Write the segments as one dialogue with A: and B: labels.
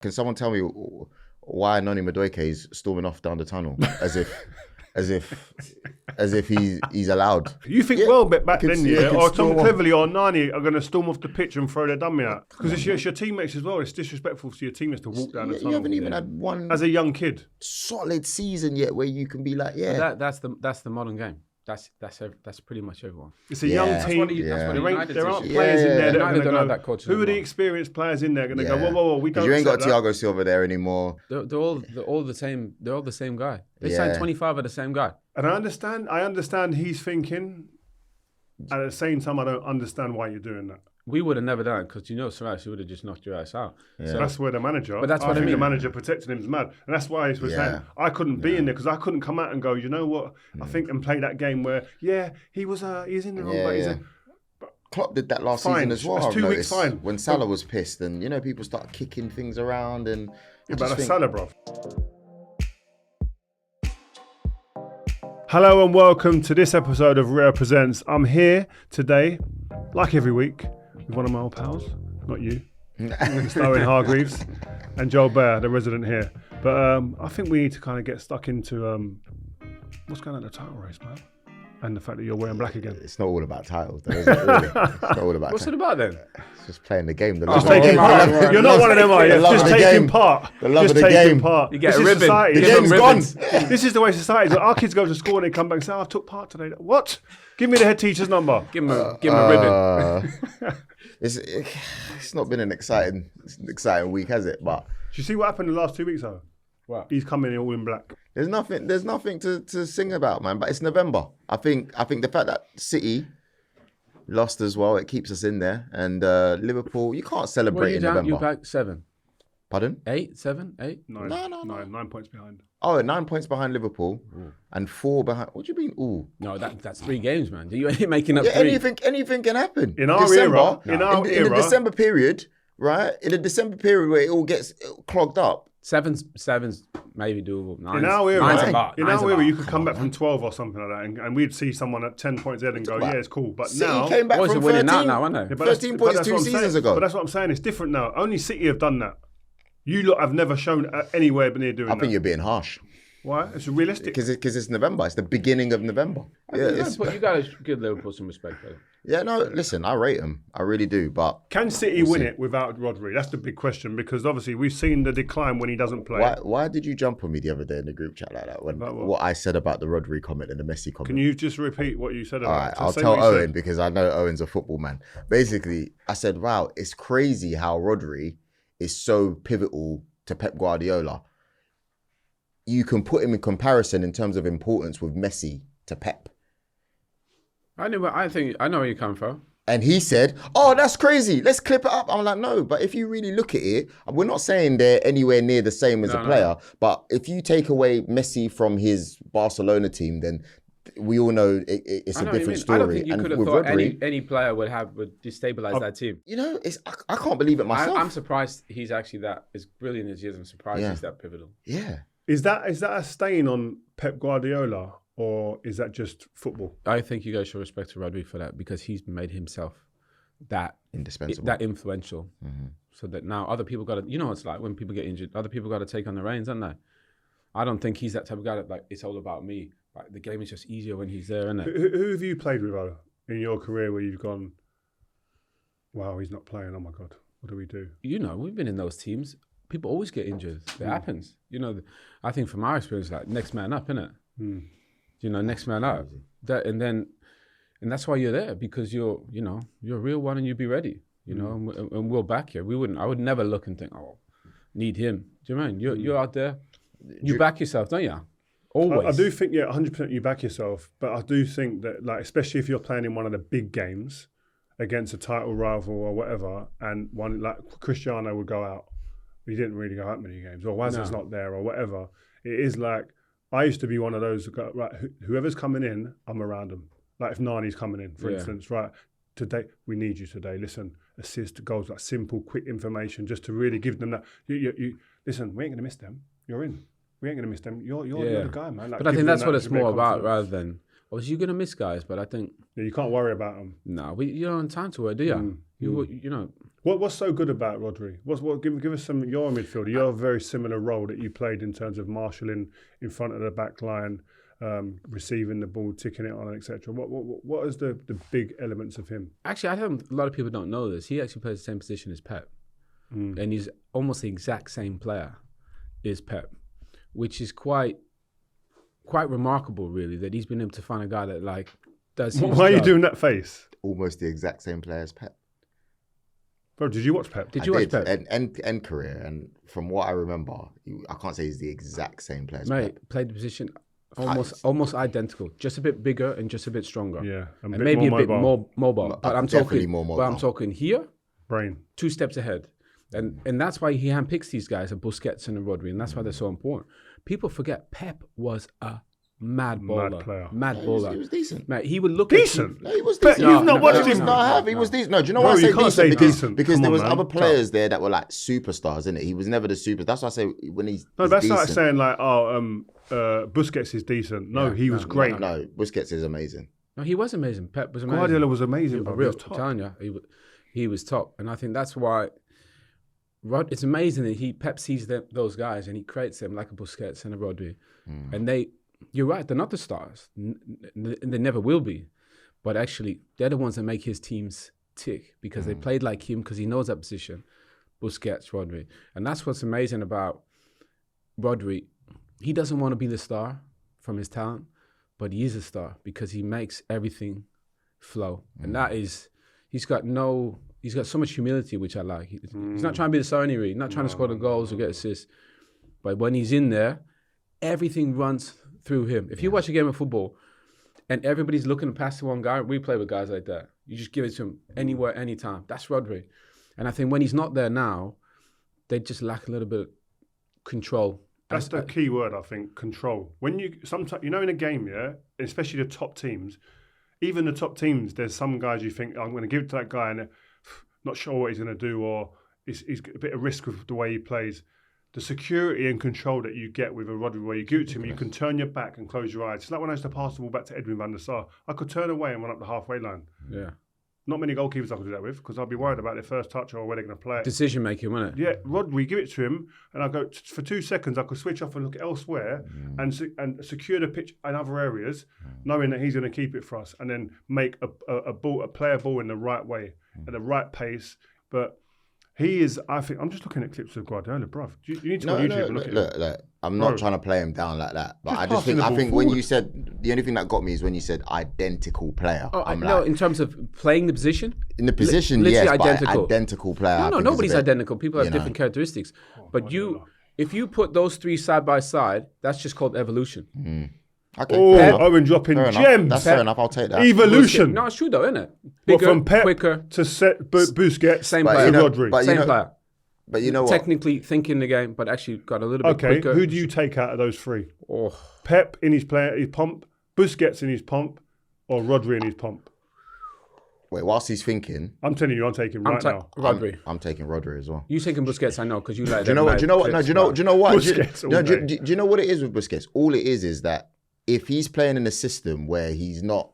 A: Can someone tell me why Noni Madueke is storming off down the tunnel as if he's allowed?
B: You think back then, or Tom Cleverley or Nani are going to storm off the pitch and throw their dummy out? Because it's your teammates as well. It's disrespectful to your teammates to walk down the tunnel.
A: You haven't even had one
B: as a young kid
A: solid season yet where you can be like,
C: That's the modern game. That's pretty much everyone.
B: It's a young team. There aren't players in there that are going to go. Who are the experienced players in there going to go? Whoa! We don't.
A: You ain't got Thiago Silva there anymore.
C: They're all the same. They're all the same guy. They signed 25 of the same guy.
B: And I understand he's thinking. At the same time, I don't understand why you're doing that.
C: We would have never done it because Sarai would have just knocked your ass out.
B: Yeah. So that's where the manager.
C: But that's what I mean.
B: The manager protecting him is mad, and that's why he was saying I couldn't be in there because I couldn't come out and go. You know what? I think and play that game where he was he's in the wrong. But
A: Klopp did that last season as well.
B: That's 2 weeks fine.
A: When Salah was pissed, and people start kicking things around and.
B: But that's Salah, bro. Hello and welcome to this episode of Rio Presents. I'm here today, like every week, with one of my old pals, not you, starring Hargreaves, and Joel Beya, the resident here. But I think we need to kind of get stuck into what's going on in the title race, man, and the fact that you're wearing black again.
A: It's not all about titles, though, is it? Really? It's not all about.
C: What's it about then?
A: It's just playing the game.
B: Just taking part. You're not one of them, are you? Just taking part.
A: The love of the game.
C: You get a ribbon.
A: The game's gone.
B: This is the way society is. Our kids go to school and they come back and say, I took part today. What? Give me the head teacher's number.
C: Give him a ribbon.
A: It's not been an exciting week, has it? But
B: do you see what happened in the last 2 weeks, though?
C: What?
B: He's coming in all in black.
A: There's nothing to sing about, man. But it's November. I think the fact that City lost as well, it keeps us in there. And Liverpool, you can't celebrate in November.
C: You back 7.
A: Pardon?
C: 8, 7, 8?
B: No. 9 points behind.
A: Oh, 9 points behind Liverpool and 4 behind. What do you mean? Ooh.
C: No, that's 3 games, man. You ain't making up 3.
A: Anything can happen.
B: In our era.
A: In the December period, right? In the December period where it all gets clogged up.
C: 7's maybe doable. 9's,
B: in our era, you could come back
A: man.
B: from 12 or something like that, and we'd see someone at 10 points ahead and go, yeah, it's cool. But
A: City
B: now
A: came back
C: boys
A: from
C: are winning
A: 13,
C: out now, aren't they?
A: 13 points 2 seasons ago.
B: But that's what I'm saying. It's different now. Only City have done that. You lot have never shown anywhere near doing that.
A: I think you're being harsh.
B: Why? It's realistic.
A: Because it's November. It's the beginning of November.
C: But you got to give Liverpool some respect, though.
A: Yeah, no, listen, I rate them. I really do. But
B: can City win it without Rodri? That's the big question, because obviously we've seen the decline when he doesn't play.
A: Why did you jump on me the other day in the group chat like that? What I said about the Rodri comment and the Messi comment.
B: Can you just repeat what you said about it?
A: All right, I'll tell Owen because I know Owen's a football man. Basically, I said, wow, it's crazy how Rodri is so pivotal to Pep Guardiola. You can put him in comparison in terms of importance with Messi to Pep.
C: I know where you're coming from.
A: And he said, oh, that's crazy. Let's clip it up. I'm like, no, but if you really look at it, we're not saying they're anywhere near the same as a player. But if you take away Messi from his Barcelona team, then we all know it's a different story.
C: I don't think you could have thought any player would destabilize that team.
A: You know, I can't believe it myself.
C: I'm surprised he's actually as brilliant as he is. I'm surprised he's that pivotal.
A: Yeah.
B: Is that a stain on Pep Guardiola? Or is that just football?
C: I think you guys should respect to Rodri for that because he's made himself that
A: indispensable,
C: that influential. Mm-hmm. So that now other people got to, it's like when people get injured, other people got to take on the reins, aren't they? I don't think he's that type of guy that it's all about me. Like the game is just easier when he's there, isn't it?
B: Who have you played with, in your career where you've gone, wow, he's not playing, oh my God, what do we do?
C: We've been in those teams. People always get injured. It happens. I think from our experience, next man up, innit? Next man up. And that's why you're there, because you're a real one and you be ready, and we'll back you. I would never look and think, oh, need him. Do you know what I mean? You're out there, you back yourself, don't you? Always.
B: I do think, 100% you back yourself, but I do think that, especially if you're playing in one of the big games against a title rival or whatever, and one like Cristiano would go out. He didn't really go out many games, or Wazza's not there, or whatever. It is like, I used to be one of those who go, right, whoever's coming in, I'm around them. Like if Nani's coming in, for instance, right, today, we need you today. Listen, assist, goals, simple, quick information, just to really give them that. You listen, we ain't going to miss them. You're in. We ain't going to miss them. You're the guy, man.
C: But I think that's what it's more about rather than, you're going to miss guys, but I think...
B: Yeah, you can't worry about them.
C: No, you don't have time to work, do you?
B: What's so good about Rodri? Give us some. You're a midfielder. You're a very similar role that you played in terms of marshalling in front of the back line, receiving the ball, ticking it on, etc. What is the big elements of him?
C: Actually, I think a lot of people don't know this. He actually plays the same position as Pep, and he's almost the exact same player as Pep, which is quite remarkable, really, that he's been able to find a guy that like does. His
B: Why are you
C: job.
B: doing that face?
A: Almost the exact same player as Pep.
B: Bro, did you watch Pep?
C: Did you watch Pep?
A: End career, and from what I remember, I can't say he's the exact same player as
C: Mate,
A: Pep.
C: played the position almost identical, just a bit bigger and just a bit stronger.
B: Yeah,
C: and maybe a bit more mobile. But I'm
A: definitely
C: talking
A: more mobile.
C: But I'm talking here,
B: brain
C: 2 steps ahead, and that's why he handpicks these guys, a Busquets and a Rodri, and that's why they're so important. People forget Pep was a mad baller. Mad baller.
A: He was decent.
C: Mate, he would look
B: decent.
A: No, he was
B: But
A: decent.
B: you've not watched him.
A: He was decent. No, do you know
B: Bro,
A: why I
B: you
A: say
B: can't say
A: decent?
B: decent.
A: Because
B: Come
A: there
B: on,
A: was
B: man.
A: other players there that were like superstars, innit? He was never the super. That's why I say when he's
B: No, that's
A: decent.
B: like saying like, Busquets is decent. No, he was great.
A: No, Busquets is amazing.
C: No, he was amazing. Pep was amazing.
B: Guardiola was amazing, bro. He was
C: I'm
B: top.
C: telling you, he was top, and I think that's why. It's amazing that Pep sees those guys and he creates them like a Busquets and a Rodri, and you're right, they're not the stars, and they never will be, but actually they're the ones that make his teams tick because they played like him because he knows that position, Busquets, Rodri, and that's what's amazing about Rodri. He doesn't want to be the star from his talent, but he is a star because he makes everything flow, and that is he's got so much humility, which I like. He's not trying to be the star anyway. He's not trying to score the goals or get assists. But when he's in there, everything runs through him. If you watch a game of football and everybody's looking past the one guy, we play with guys like that. You just give it to him anywhere, anytime. That's Rodri. And I think when he's not there now, they just lack a little bit of control.
B: That's the key word, I think, control. When sometimes, in a game, yeah, especially the top teams, even the top teams, there's some guys you think, I'm going to give it to that guy and not sure what he's going to do, or he's a bit of risk with the way he plays. The security and control that you get with a Rodri, where you give it to him, you can turn your back and close your eyes. It's like when I used to pass the ball back to Edwin van der Sar. I could turn away and run up the halfway line.
C: Yeah.
B: Not many goalkeepers I could do that with because I'd be worried about their first touch or where they're going to play it.
C: Decision making, wasn't it?
B: Yeah, Rodri, give it to him, and I go for 2 seconds. I could switch off and look elsewhere and secure the pitch in other areas, knowing that he's going to keep it for us, and then make a player ball in the right way at the right pace. But he is. I think I'm just looking at clips of Guardiola, bruv. You need to go on YouTube and look at him.
A: Look, I'm not trying to play him down like that, but I
B: passing the
A: I
B: ball
A: think when
B: forward.
A: you said the only thing that got me is when you said identical player.
C: No, in terms of playing the position?
A: In the position,
C: literally
A: yes,
C: identical.
A: but identical player. I
C: No,
A: think
C: nobody's
A: is a bit,
C: identical. People have different characteristics. But if you put those 3 side by side, that's just called evolution.
A: Okay,
B: Oh,
A: fair enough.
B: Owen dropping
A: Fair enough.
B: gems.
A: That's fair enough. I'll take that.
B: Evolution.
C: No, it's true though, isn't it?
B: Well,
C: Bigger,
B: from Pep
C: quicker,
B: to Busquets,
C: same
A: But
C: player.
A: you know-
B: Rodri.
A: but you
C: Same
A: know-
C: player.
A: But you know what?
C: Technically thinking the game, but actually got a little bit
B: Okay,
C: quicker.
B: who do you take out of those 3?
C: Oh,
B: Pep in his pomp, Busquets in his pomp, or Rodri in his pomp?
A: Wait, whilst he's thinking,
B: I'm telling you, I'm taking right now.
C: Rodri.
A: I'm taking Rodri as well.
C: You taking Busquets? I know because you like.
A: Do you know what? Do you know what? No, do you know what?
B: Busquets all day.
A: Do you know what it is with Busquets? All it is that if he's playing in a system where he's not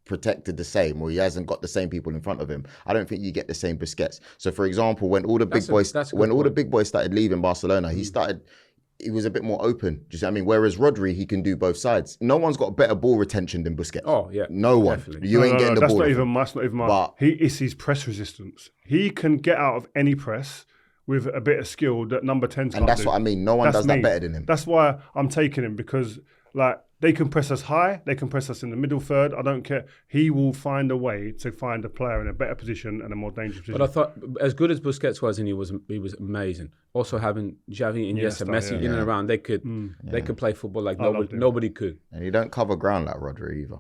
A: protected the same, or he hasn't got the same people in front of him, I don't think you get the same Busquets. So, for example, when all the big boys, the big boys started leaving Barcelona, he was a bit more open. Do you see what I mean? Whereas Rodri, he can do both sides. No one's got better ball retention than Busquets.
C: Oh yeah,
A: no one.
C: definitely.
A: You ain't getting the
B: that's
A: ball.
B: That's not even my.
A: But
B: It's his press resistance. He can get out of any press with a bit of skill that number 10 can't
A: and that's
B: do.
A: what I mean. No one does that better than him.
B: That's why I'm taking him, because they can press us high, they can press us in the middle third. I don't care. He will find a way to find a player in a better position and a more dangerous position.
C: But I thought, as good as Busquets was, and he was amazing. Also having Xavi, Iniesta, Messi in and around, they could play football like nobody could.
A: And he don't cover ground like Rodri either.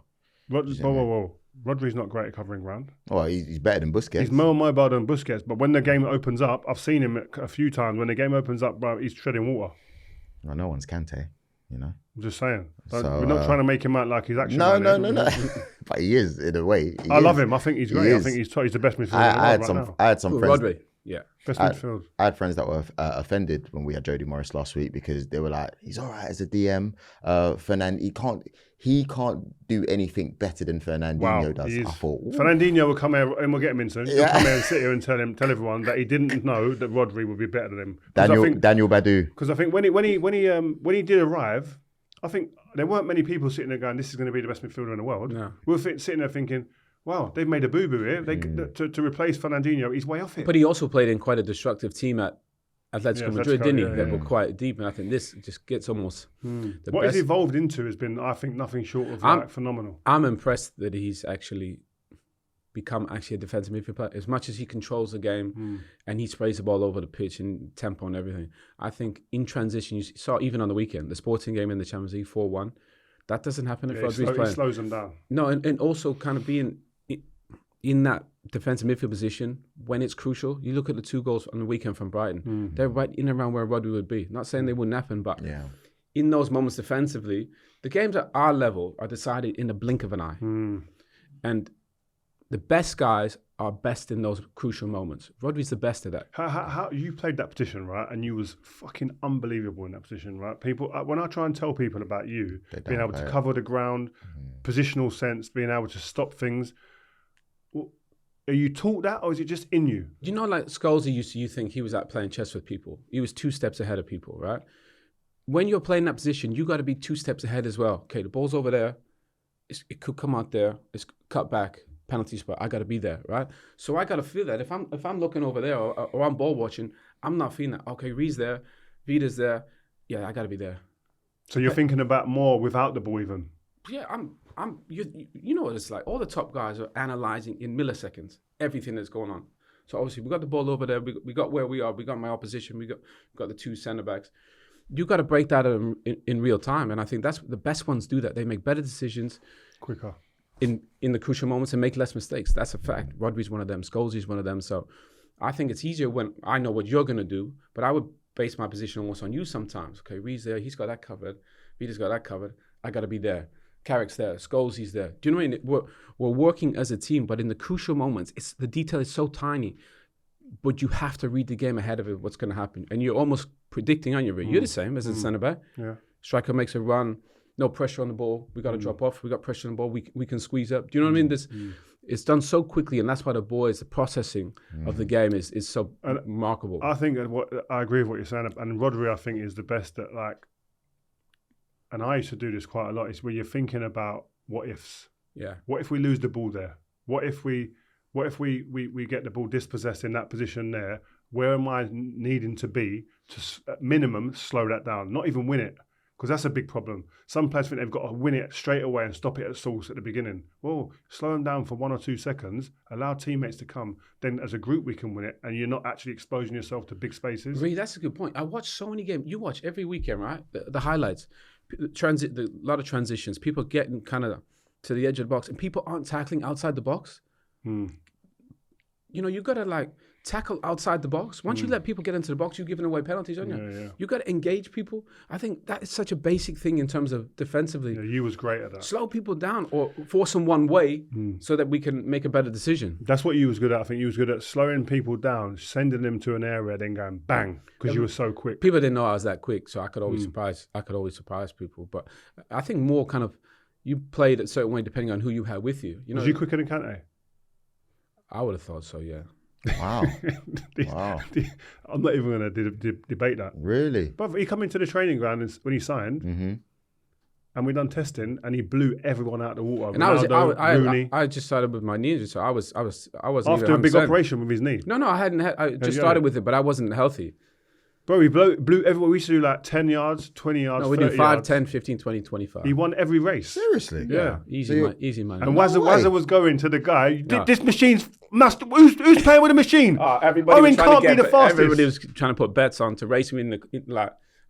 B: Whoa. Rodri's not great at covering ground.
A: Well, he's better than Busquets.
B: He's more mobile than Busquets, but when the game opens up, I've seen him a few times. When the game opens up, bro, he's treading water.
A: Well, no one's Kante, you know.
B: I'm just saying.
A: So,
B: we're not trying to make him out like he's actually.
A: No. But he is in a way.
B: I love him. I think he's great. I think he's the best midfielder in the world right now.
A: I had some friends.
C: Rodri. Yeah.
B: Best midfield.
A: I had friends that were offended when we had Jody Morris last week because they were like, he's all right as a DM. Fernand, he can't do anything better than Fernandinho does. I thought,
B: Fernandinho will come here, and we'll get him in soon. He'll come here and sit here and tell everyone that he didn't know that Rodri would be better than him.
A: Daniel Badu.
B: Because I think when he did arrive, I think there weren't many people sitting there going, "This is going to be the best midfielder in the world."
C: No.
B: We were sitting there thinking, wow, they've made a boo-boo here. To replace Fernandinho, he's way off it.
C: But he also played in quite a destructive team at Atletico Madrid, didn't he? That were quite deep, and I think this just gets almost
B: what he's evolved into has been, I think, nothing short of phenomenal.
C: I'm impressed that he's actually become a defensive midfield player. As much as he controls the game and he sprays the ball over the pitch and tempo and everything, I think in transition, you saw even on the weekend, the Sporting game in the Champions League 4-1, that doesn't happen if Rodri's playing.
B: He slows them down.
C: No, and also kind of being in that defensive midfield position when it's crucial. You look at the 2 goals on the weekend from Brighton. They're right in and around where Rodri would be. Not saying they wouldn't happen, but in those moments defensively, the games at our level are decided in the blink of an eye. And the best guys are best in those crucial moments. Rodri's the best at that.
B: How you played that position, right? And you was fucking unbelievable in that position, right? People, when I try and tell people about you, being able to cover the ground, positional sense, being able to stop things, are you taught that, or is it just in you?
C: You know, like Scholes used to, you think he was out playing chess with people. He was 2 steps ahead of people, right? When you're playing that position, you got to be 2 steps ahead as well. Okay, the ball's over there. It could come out there. It's cut back. Penalty spot. I got to be there, right? So I got to feel that. If I'm looking over there or I'm ball watching, I'm not feeling that. Okay, Reed's there, Vida's there. Yeah, I got to be there.
B: So you're thinking about more without the ball, even.
C: Yeah, you know what it's like. All the top guys are analysing in milliseconds everything that's going on. So obviously we got the ball over there. We got where we are. We got my opposition. We got the 2 centre backs. You got to break that in real time, and I think that's the best ones do that. They make better decisions
B: quicker
C: in the crucial moments and make less mistakes. That's a fact. Rodri's one of them. Scholes is one of them. So I think it's easier when I know what you're going to do, but I would base my position almost on you sometimes. Okay, Reed's there. He's got that covered. Vida's got that covered. I got to be there. Carrick's there. Scholes, he's there. Do you know what I mean? We're working as a team, but in the crucial moments, the detail is so tiny, but you have to read the game ahead of it, what's going to happen. And you're almost predicting, aren't you, Reed? You're the same as a centre-back.
B: Yeah.
C: Striker makes a run. No pressure on the ball. We got to drop off. We got pressure on the ball. We can squeeze up. Do you know what I mean? It's done so quickly, and that's why the processing of the game is so remarkable.
B: I think I agree with what you're saying. And Rodri, I think, is the best at, like, and I used to do this quite a lot, is where you're thinking about what ifs.
C: Yeah.
B: What if we lose the ball there? What if we get the ball dispossessed in that position there? Where am I needing to be to, at minimum, slow that down? Not even win it. Because that's a big problem. Some players think they've got to win it straight away and stop it at source at the beginning. Well, slow them down for 1 or 2 seconds, allow teammates to come. Then as a group, we can win it, and you're not actually exposing yourself to big spaces.
C: Really, that's a good point. I watch so many games. You watch every weekend, right? The highlights, a lot of transitions. People getting kind of to the edge of the box, and people aren't tackling outside the box. You know, you got to, like, tackle outside the box. Once you let people get into the box, you're giving away penalties, aren't you?
B: Yeah.
C: You got to engage people. I think that is such a basic thing in terms of defensively.
B: Yeah, you was great at that.
C: Slow people down or force them one way so that we can make a better decision.
B: That's what you was good at. I think you was good at slowing people down, sending them to an area, then going bang, because you were so quick.
C: People didn't know I was that quick, so I could always surprise people. But I think more kind of, you played a certain way depending on who you had with you. You know,
B: was you quicker than Kante?
C: I would have thought so, yeah.
A: Wow.
B: I'm not even going to debate that.
A: Really?
B: But he come into the training ground when he signed, and we done testing, and he blew everyone out of the water.
C: And
B: Ronaldo,
C: I just started with my knee, so I wasn't
B: after
C: even
B: a big operation with his knee.
C: No, I just started with it, but I wasn't healthy.
B: Bro, he blew everyone. We used to do like 10 yards, 20 yards,
C: no, we do 5, 10, 15, 20, 25.
B: He won every race.
A: Seriously?
B: Yeah.
C: Easy, man.
B: And Wazza was going to the guy, this machine's who's playing with a machine?
C: Owen
B: can't be the fastest.
C: Everybody was trying to put bets on to race me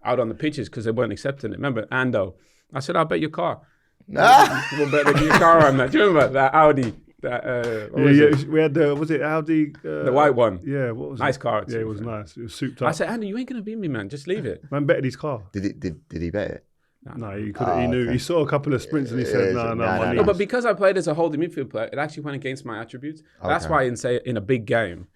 C: out on the pitches because they weren't accepting it. Remember, Ando? I said, I'll bet your car. We'll bet your car on that. Do you remember that Audi?
B: We had was it Audi?
C: The white one.
B: Yeah, what was
C: nice
B: it?
C: car.
B: Yeah, it was nice. It was souped up.
C: I said, Andy, you ain't gonna beat me, man. Just leave it.
B: Man betted his car.
A: Did he bet it?
B: No, he couldn't. He knew. Okay. He saw a couple of sprints and he said, "No."
C: No, but because I played as a holding midfield player, it actually went against my attributes. That's why I didn't say in a big game,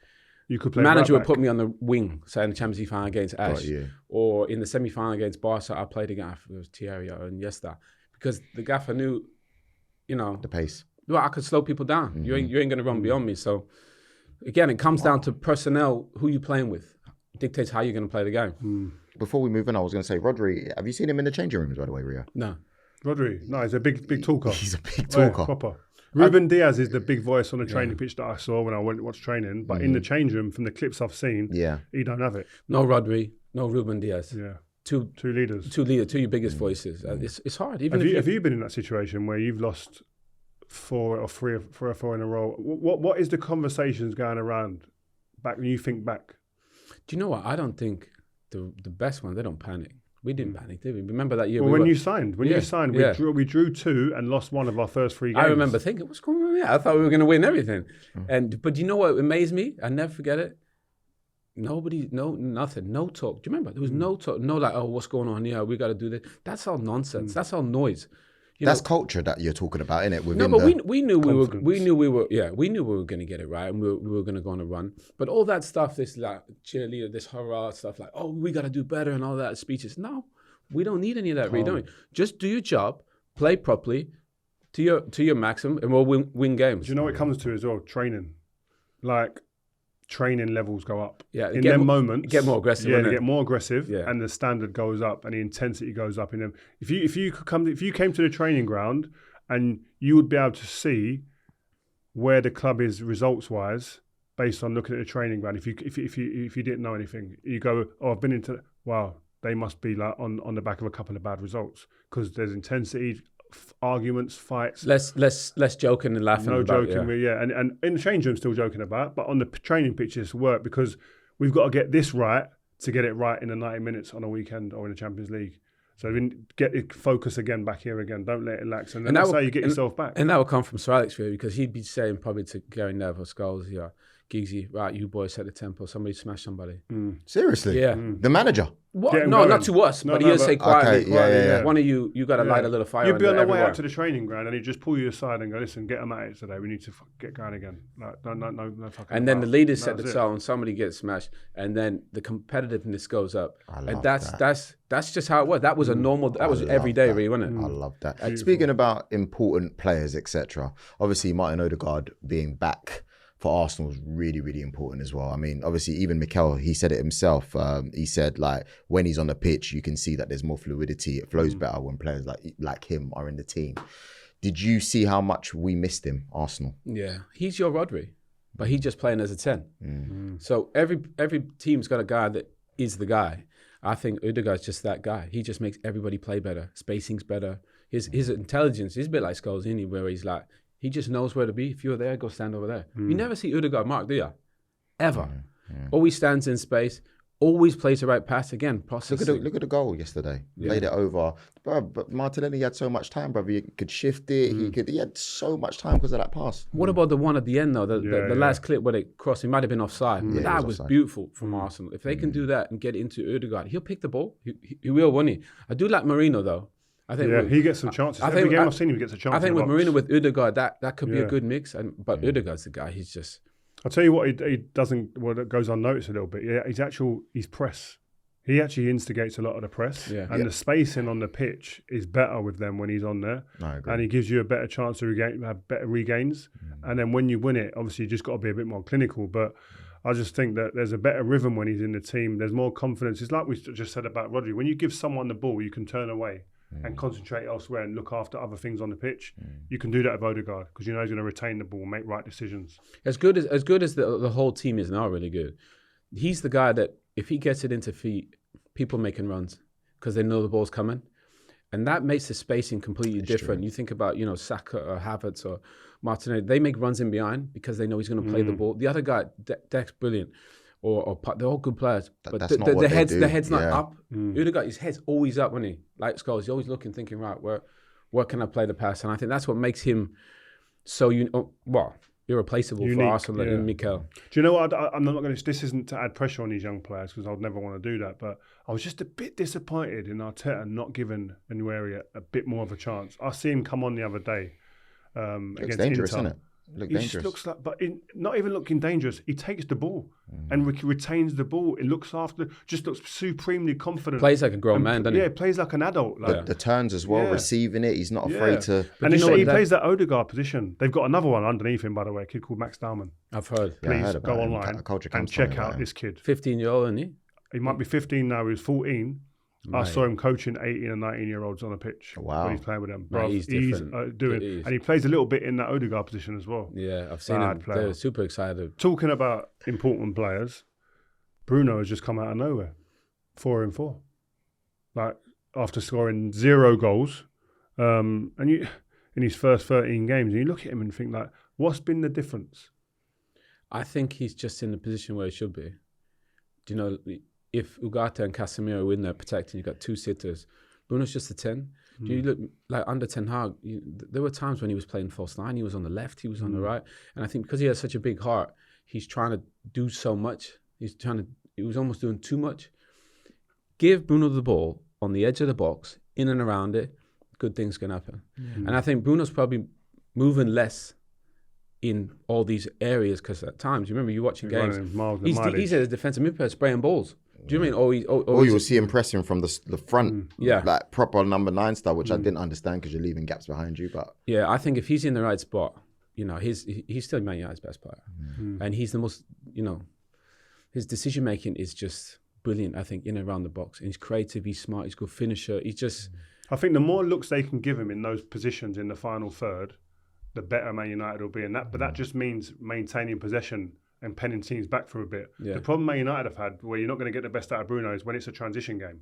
B: You could
C: The
B: play
C: manager
B: right
C: would put me on the wing, say in the Champions League final against Ash, or in the semi-final against Barca, I played against it was Thierry and Iniesta, because the gaffer knew,
A: the pace.
C: Well, I could slow people down. You ain't going to run beyond me. So again, it comes down to personnel, who you playing with, dictates how you're going to play the game.
A: Before we move on, I was going to say, Rodri, have you seen him in the changing rooms, by the way, Rio?
C: No.
B: Rodri, no, he's a big talker.
A: He's a big talker.
B: Yeah, proper. Ruben Diaz is the big voice on the training pitch that I saw when I went to watch training. But in the change room, from the clips I've seen, he don't have it.
C: No Rodri, no Ruben Diaz.
B: Yeah.
C: Two
B: leaders.
C: Two your biggest voices. It's hard. Even
B: have you been in that situation where you've lost three or four in a row? What is the conversations going around back when you think back?
C: Do you know what? I don't think the best one, they don't panic. We didn't panic, did we? Remember that year?
B: Well, when you signed, we drew 2 and lost one of our first 3 games.
C: I remember thinking, what's going on here? I thought we were going to win everything. But you know what amazed me? I never forget it. Nothing, no talk. Do you remember? There was no talk, no like, oh, what's going on here? We got to do this. That's all nonsense. That's all noise.
A: That's culture that you're talking about, innit?
C: No, but we knew we were going to get it right, and we were going to go on a run. But all that stuff, this like cheerleader, this hurrah stuff, like, oh, we got to do better and all that speeches. No, we don't need any of that. Really, don't we? Just do your job, play properly, to your maximum, and we'll win games.
B: Do you know what it comes to as well? Training, like. Training levels go up.
C: Yeah,
B: in them moments,
C: get more aggressive.
B: Yeah, they get more aggressive, and the standard goes up, and the intensity goes up in them. If you came to the training ground, and you would be able to see where the club is results wise based on looking at the training ground. If you didn't know anything, you go, oh, I've been into. Wow, they must be like on the back of a couple of bad results because there's intensity. Arguments, fights.
C: Less joking and laughing.
B: No joking, and in the change room, still joking about. But on the training pitches, work because we've got to get this right to get it right in the 90 minutes on a weekend or in the Champions League. So get it focus again back here again. Don't let it lax, and that's how you get yourself back.
C: And that will come from Sir Alex really, because he'd be saying probably to Gary Neville or Scholes, Giggsy, right, you boys set the tempo. Somebody smash somebody.
A: Seriously?
C: Yeah.
A: The manager?
C: What? No, not to us, but he'll say quietly.
A: Okay,
C: one of you got to light a little fire.
B: You'd be on the way
C: everywhere.
B: out to the training ground, and he'd just pull you aside and go, "Listen, get them at it today. We need to get going again." Like, no fucking.
C: And then the leaders set the tone. Somebody gets smashed, and then the competitiveness goes up. And that's just how it was. That was a normal. That was every day, really, wasn't it?
A: I love that. Speaking about important players, etc. Obviously, Martin Odegaard being back for Arsenal is really, really important as well. I mean, obviously, even Mikel, he said it himself. He said, like, when he's on the pitch, you can see that there's more fluidity. It flows better when players like him are in the team. Did you see how much we missed him, Arsenal?
C: Yeah, he's your Rodri, but he's just playing as a 10. So every team's got a guy that is the guy. I think Odegaard's just that guy. He just makes everybody play better. Spacing's better. His intelligence is a bit like Scholes, isn't he? Where he's like, he just knows where to be. If you're there, go stand over there. You never see Odegaard mark, do you? Ever. Always stands in space. Always plays the right pass. Again, processing.
A: Look at the goal yesterday. Laid it over. But Martinelli had so much time, brother. He could shift it. He had so much time because of that pass.
C: What about the one at the end, though? The last clip where they crossed, he might have been offside. That was beautiful from Arsenal. If they can do that and get into Odegaard, he'll pick the ball. He will, won't he? I do like Marino, though. I think
B: he gets some chances. Every game I've seen him, he gets a chance.
C: I think with Marino, with Odegaard, that could be a good mix. But Odegaard's the guy. He's just.
B: I'll tell you what he doesn't. Well, it goes unnoticed a little bit. Yeah, his press. He actually instigates a lot of the press, and the spacing on the pitch is better with them when he's on there, and he gives you a better chance to have better regains. And then when you win it, obviously you just got to be a bit more clinical. But I just think that there's a better rhythm when he's in the team. There's more confidence. It's like we just said about Rodri. When you give someone the ball, you can turn away and concentrate elsewhere and look after other things on the pitch. You can do that with Odegaard because you know he's going to retain the ball and make right decisions.
C: As good as the whole team is now, really good. He's the guy that if he gets it into feet, people making runs because they know the ball's coming, and that makes the spacing completely different. True. You think about Saka or Havertz or Martinelli, they make runs in behind because they know he's going to play the ball. The other guy, Dek's brilliant. Or they're all good players, but the head's not up. Odegaard, his head's always up when he like Scholes. He's always looking, thinking, right, where can I play the pass? And I think that's what makes him so irreplaceable for Arsenal and Mikel.
B: Do you know what? I'm not going to. This isn't to add pressure on these young players because I'd never want to do that. But I was just a bit disappointed in Arteta not giving Nwaneri a bit more of a chance. I see him come on the other day against
A: dangerous,
B: Inter.
A: Isn't it? Look
B: he
A: dangerous.
B: just looks like, but not even looking dangerous. He takes the ball and retains the ball. It looks after, just looks supremely confident.
C: Plays like a grown man, doesn't he?
B: Yeah, plays like an adult. Like,
A: The turns as well, receiving it. He's not afraid to.
C: But
B: and
C: you know
B: he
C: what,
B: plays that Odegaard position. They've got another one underneath him, by the way, a kid called Max Dowman.
C: I've heard.
A: Yeah, I
B: Please
A: heard about
B: go
A: him.
B: online
A: Culture
B: and
A: comes
B: check
A: from
B: out
A: him.
B: this kid.
C: 15-year-old, isn't he?
B: He might be 15 now. He was 14. I saw him coaching 18 and 19-year-olds on a pitch
A: Wow.
B: when he's playing with them.
C: Mate,
B: Bro,
C: he's different.
B: doing,
C: He is.
B: and he plays a little bit in that Odegaard position as well.
C: Yeah, I've seen
B: Bad
C: him.
B: player.
C: They're super excited.
B: Talking about important players, Bruno has just come out of nowhere, 4-4. Like after scoring 0 goals, and you in his first 13 games, and you look at him and think like, what's been the difference?
C: I think he's just in the position where he should be. Do you know, if Ugarte and Casemiro are in there protecting, you've got 2 sitters. Bruno's just a 10. Do you look like under Ten Hag? There were times when he was playing false 9. He was on the left, he was on the right, and I think because he has such a big heart, he's trying to do so much. He was almost doing too much. Give Bruno the ball on the edge of the box, in and around it. Good things can happen. And I think Bruno's probably moving less in all these areas because at times, you remember you watching games, he's a defensive midfielder spraying balls. Do you mean?
A: Or you'll see him pressing from the front,
C: Yeah.
A: like proper number 9 style, which I didn't understand because you're leaving gaps behind you. But
C: Yeah, I think if he's in the right spot, you know, he's still Man United's best player, and he's the most, you know, his decision making is just brilliant. I think in and around the box, and he's creative, he's smart, he's a good finisher. He's just.
B: I think the more looks they can give him in those positions in the final third, the better Man United will be in that. But that just means maintaining possession and penning teams back for a bit.
C: Yeah.
B: The problem Man United have had, where you're not going to get the best out of Bruno, is when it's a transition game.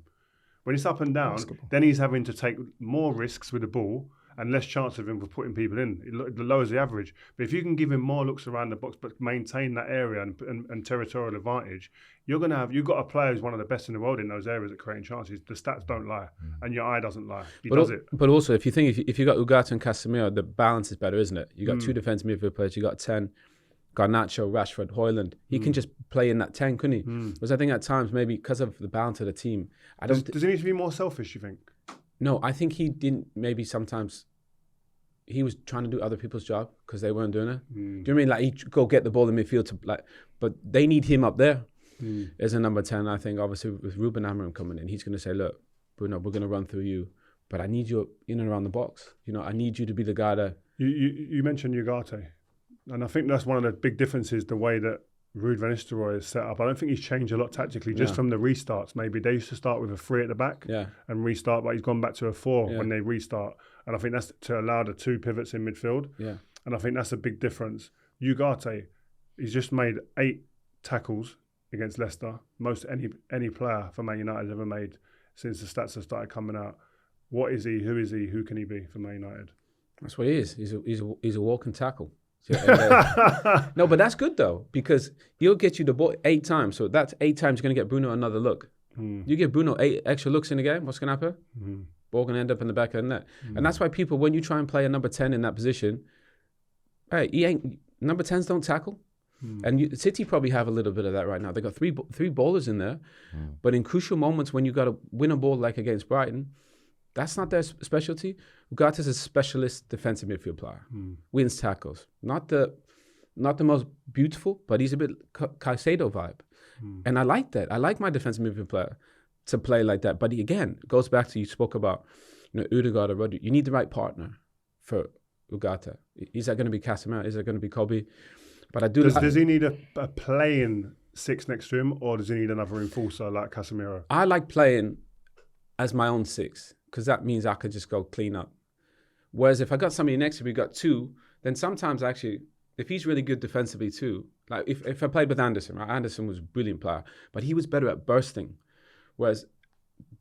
B: When it's up and down, then he's having to take more risks with the ball and less chance of him for putting people in. It lowers the average. But if you can give him more looks around the box, but maintain that area and territorial advantage, you've got a player who's one of the best in the world in those areas at creating chances. The stats don't lie, and your eye doesn't lie. He does it.
C: But also, if you think if you got Ugarte and Casemiro, the balance is better, isn't it? You got 2 defensive midfield players. You got 10. Garnacho, Rashford, Højlund. He can just play in that 10, couldn't he? Because I think at times, maybe because of the balance of the team,
B: Does he need to be more selfish, you think?
C: No, I think he didn't. Maybe sometimes he was trying to do other people's job because they weren't doing it. Do you know what I mean? Like he'd go get the ball in midfield but they need him up there as a number 10. I think obviously with Ruben Amorim coming in, he's going to say, look, Bruno, we're going to run through you, but I need you in and around the box. You know, I need you to be the guy that.
B: You mentioned Ugarte. And I think that's one of the big differences, the way that Ruud van Nistelrooy is set up. I don't think he's changed a lot tactically, just from the restarts. Maybe they used to start with a 3 at the back and restart, but he's gone back to a 4 when they restart. And I think that's to allow the 2 pivots in midfield. Yeah. And I think that's a big difference. Ugarte, he's just made 8 tackles against Leicester, most any player for Man United has ever made since the stats have started coming out. What is he? Who is he? Who can he be for Man United?
C: That's what he is. He's a walking tackle. No, but that's good though, because he'll get you the ball 8 times. So that's 8 times you're going to get Bruno another look. You give Bruno 8 extra looks in the game, what's going to happen? Ball going to end up in the back of the net. And that's why people, when you try and play a number 10 in that position, hey, number 10s don't tackle. And City probably have a little bit of that right now. They got three ballers in there, but in crucial moments when you got to win a ball like against Brighton, that's not their specialty. Ugarte is a specialist defensive midfield player. Wins tackles. Not the most beautiful, but he's a bit Caicedo vibe. And I like that. I like my defensive midfield player to play like that. But again, it goes back to, you spoke about, Odegaard or Rodri. You need the right partner for Ugarte. Is that going to be Casemiro? Is that going to be Kobe? But I do.
B: Does he need a playing 6 next to him, or does he need another enforcer like Casemiro?
C: I like playing as my own 6, because that means I could just go clean up. Whereas if I got somebody next to me, got 2, then sometimes actually, if he's really good defensively too, like if I played with Anderson, right? Anderson was a brilliant player, but he was better at bursting. Whereas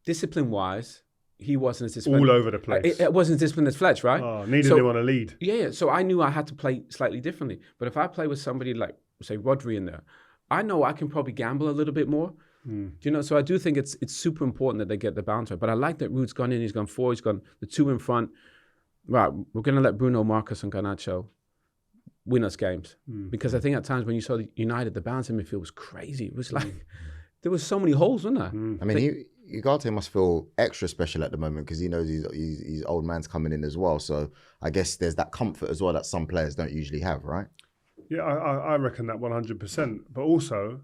C: discipline-wise, he wasn't as disciplined.
B: All over the place.
C: It wasn't as disciplined as Fletch, right?
B: Oh, needed him on a lead.
C: Yeah, so I knew I had to play slightly differently. But if I play with somebody like, say, Rodri in there, I know I can probably gamble a little bit more. So I do think it's super important that they get the balance right. But I like that Ruud's gone in, he's gone 4, he's gone the 2 in front. Right, we're going to let Bruno, Marcus and Garnacho win us games. Because I think at times when you saw United, the balance in midfield was crazy. It was like, there was so many holes, wasn't there?
A: I mean, Ugarte must feel extra special at the moment because he knows his old man's coming in as well. So I guess there's that comfort as well that some players don't usually have, right?
B: Yeah, I reckon that 100%. But also,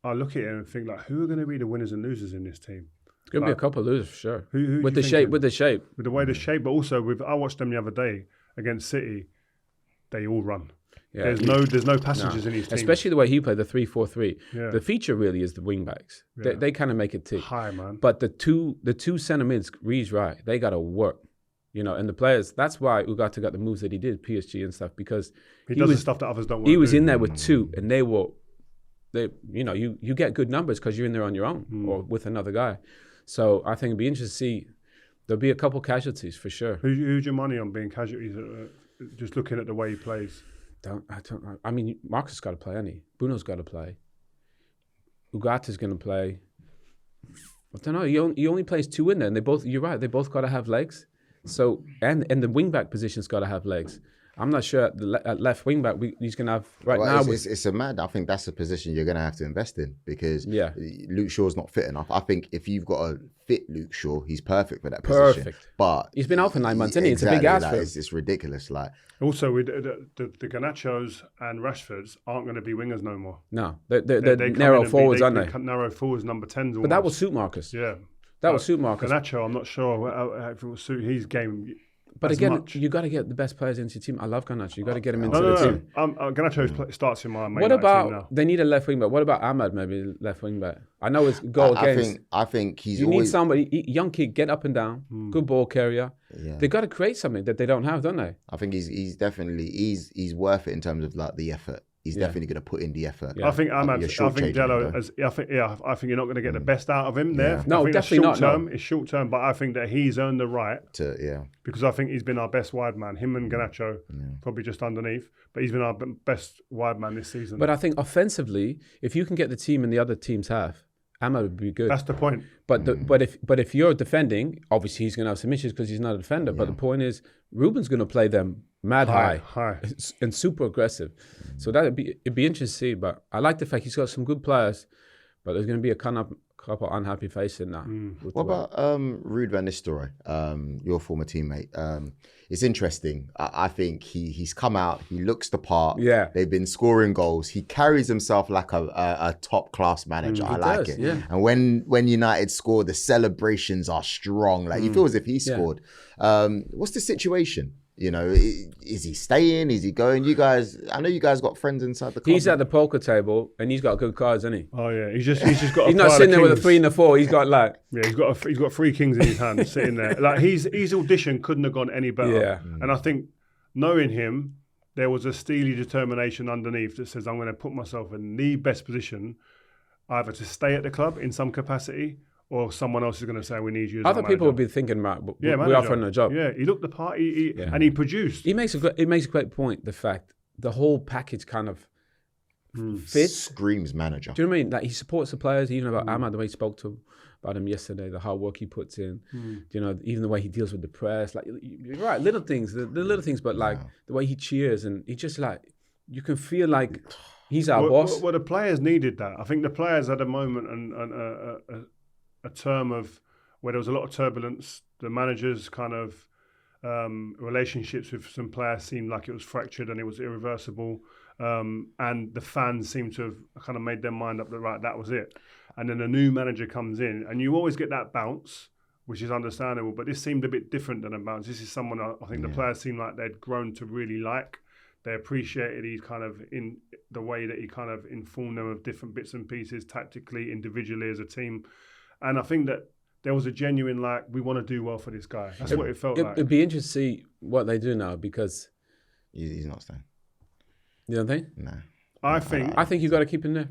B: I look at it and think like, who are going to be the winners and losers in this team?
C: There's going to be a couple of losers for sure.
B: Who
C: with the shape, with the
B: way the shape, but also I watched them the other day against City. They all run.
C: Yeah.
B: There's no passengers in his team.
C: Especially the way he played the 3-4-3.
B: Yeah.
C: The feature really is the wing backs.
B: Yeah.
C: They kind of make it tick.
B: High, man.
C: But the two centre mids, Reed's right. They got to work. And the players. That's why Ugarte got the moves that he did, PSG and stuff, because
B: he does the stuff that others don't want.
C: He was in there with two, and you get good numbers because you're in there on your own or with another guy. So I think it'd be interesting to see. There'll be a couple casualties for sure.
B: Who's your money on being casualties? Just looking at the way he plays.
C: I don't know. I mean, Marcus has got to play, hasn't he? Bruno's got to play. Ugarte's going to play. I don't know. He only plays two in there, and you're right. They both got to have legs. So and the wing back position's got to have legs. I'm not sure at left wing back he's going to have now.
A: It's a mad. I think that's a position you're going to have to invest in because Luke Shaw's not fit enough. I think if you've got a fit Luke Shaw, he's perfect for that position.
C: Perfect.
A: But
C: he's been out for 9 months, isn't he? It's a big ask for him.
A: It's ridiculous. Like
B: also, with the Garnachos and Rashfords aren't going to be wingers no more.
C: No, they're narrow forwards, aren't they?
B: Narrow forwards, number 10s.
C: But that will suit Marcus.
B: Yeah.
C: That will suit Marcus.
B: Garnacho, I'm not sure if it will suit his game.
C: But again, you got to get the best players into your team. I love Garnacho. You got to get him into the team.
B: Garnacho starts in my main
C: What
B: team
C: about
B: now.
C: They need a left wing back? What about Ahmad? Maybe left wing back. I know it's go against.
A: I think he's.
C: You need somebody, young kid, get up and down, good ball carrier.
A: Yeah.
C: They got to create something that they don't have, don't they?
A: I think he's definitely he's worth it in terms of like the effort. He's definitely going to put in the effort.
B: Yeah. I think Ahmad. I think Dello. I think you're not going to get the best out of him there.
C: Yeah. No, definitely not.
B: Term, it's short term, but I think that he's earned the right
A: to
B: because I think he's been our best wide man. Him and Garnacho probably just underneath, but he's been our best wide man this season.
C: But I think offensively, if you can get the team in the other team's half, Ahmad would be good.
B: That's the point.
C: But if you're defending, obviously he's going to have some issues because he's not a defender. But the point is, Ruben's going to play them mad high and super aggressive. So it'd be interesting to see. But I like the fact he's got some good players, but there's going to be a couple unhappy faces in that.
A: What about Ruud van Nistelrooy, your former teammate? It's interesting. I think he's come out. He looks the part.
C: Yeah.
A: They've been scoring goals. He carries himself like a top class manager. I like it.
C: Yeah.
A: And when United score, the celebrations are strong. Like you feel as if he scored. What's the situation? Is he staying? Is he going? You guys, I know you guys got friends inside the club.
C: He's at the poker table and he's got good cards, isn't he?
B: Oh yeah, he's just got.
C: He's not sitting there with a 3 and a 4. He's got like
B: he's got 3 kings in his hand sitting there. Like his audition couldn't have gone any better.
C: Yeah.
B: And I think knowing him, there was a steely determination underneath that says I'm going to put myself in the best position, either to stay at the club in some capacity. Or someone else is going to say, we need you as
C: other people would be thinking, we offer him a job.
B: Yeah, he looked the part, and he produced.
C: He makes a great point, the fact, the whole package kind of fits.
A: Screams manager.
C: Do you know what I mean? Like, he supports the players, even about Ahmad, the way he spoke about him yesterday, the hard work he puts in, even the way he deals with the press. Like, you're right, little things, the little things, but like the way he cheers, and he just like, you can feel like he's our boss.
B: Well, the players needed that. I think the players had a moment and a term of where there was a lot of turbulence. The manager's kind of relationships with some players seemed like it was fractured and it was irreversible. And the fans seemed to have kind of made their mind up that, right, that was it. And then a new manager comes in and you always get that bounce, which is understandable, but this seemed a bit different than a bounce. This is someone I think the players seemed like they'd grown to really like. They appreciated he's kind of in the way that he kind of informed them of different bits and pieces, tactically, individually, as a team. And I think that there was a genuine, we want to do well for this guy. That's what it felt like.
C: It'd be interesting to see what they do now because...
A: He's not staying.
C: You don't think?
A: No.
B: I think
C: you got to keep him there.